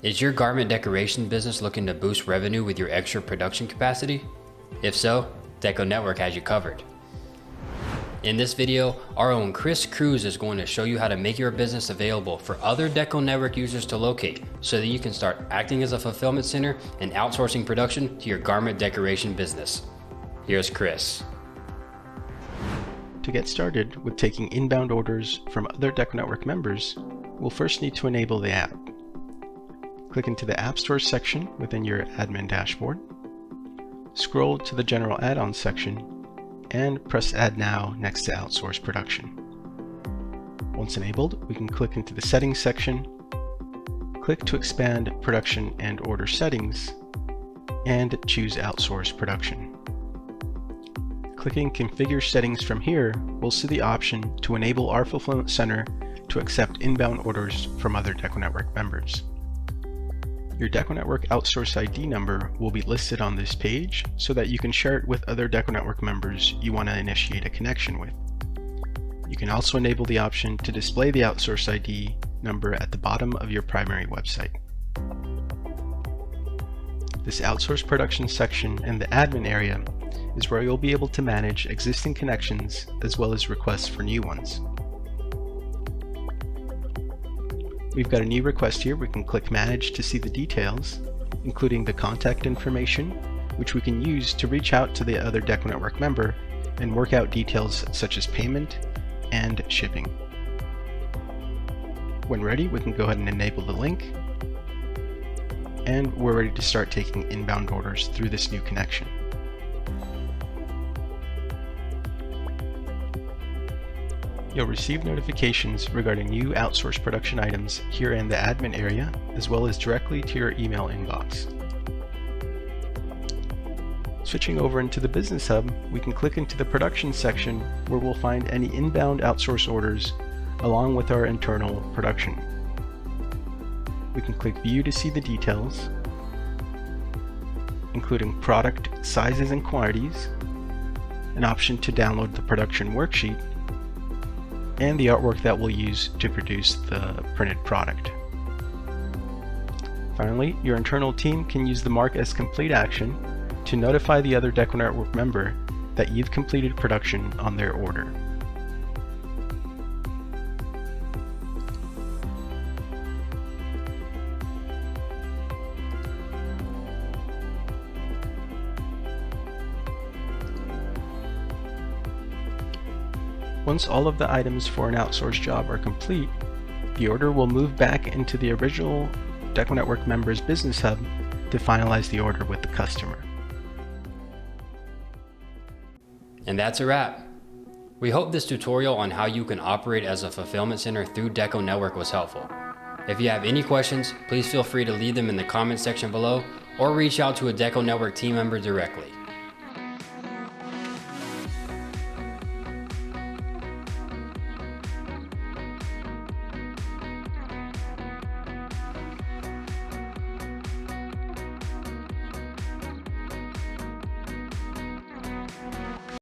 Is your garment decoration business looking to boost revenue with your extra production capacity? If so, DecoNetwork has you covered. In this video, our own Cris Cruz is going to show you how to make your business available for other DecoNetwork users to locate so that you can start acting as a fulfillment center and outsourcing production to your garment decoration business. Here's Cris. To get started with taking inbound orders from other DecoNetwork members, we'll first need to enable the app. Click into the App Store section within your admin dashboard, scroll to the General Add-ons section, and press Add Now next to Outsource Production. Once enabled, we can click into the Settings section, click to expand Production and Order Settings, and choose Outsource Production. Clicking Configure Settings from here, we'll see the option to enable our Fulfillment Center to accept inbound orders from other DecoNetwork members. Your DecoNetwork Outsource ID number will be listed on this page so that you can share it with other DecoNetwork members you want to initiate a connection with. You can also enable the option to display the Outsource ID number at the bottom of your primary website. This Outsource Production section in the admin area is where you'll be able to manage existing connections as well as requests for new ones. We've got a new request here. We can click Manage to see the details, including the contact information, which we can use to reach out to the other DecoNetwork member and work out details such as payment and shipping. When ready, we can go ahead and enable the link, and we're ready to start taking inbound orders through this new connection. You'll receive notifications regarding new outsourced production items here in the admin area, as well as directly to your email inbox. Switching over into the Business Hub, we can click into the Production section where we'll find any inbound outsource orders along with our internal production. We can click View to see the details, including product sizes and quantities, an option to download the production worksheet, and the artwork that we'll use to produce the printed product. Finally, your internal team can use the Mark as Complete action to notify the other DecoNetwork member that you've completed production on their order. Once all of the items for an outsourced job are complete, the order will move back into the original DecoNetwork member's Business Hub to finalize the order with the customer. And that's a wrap. We hope this tutorial on how you can operate as a fulfillment center through DecoNetwork was helpful. If you have any questions, please feel free to leave them in the comment section below or reach out to a DecoNetwork team member directly.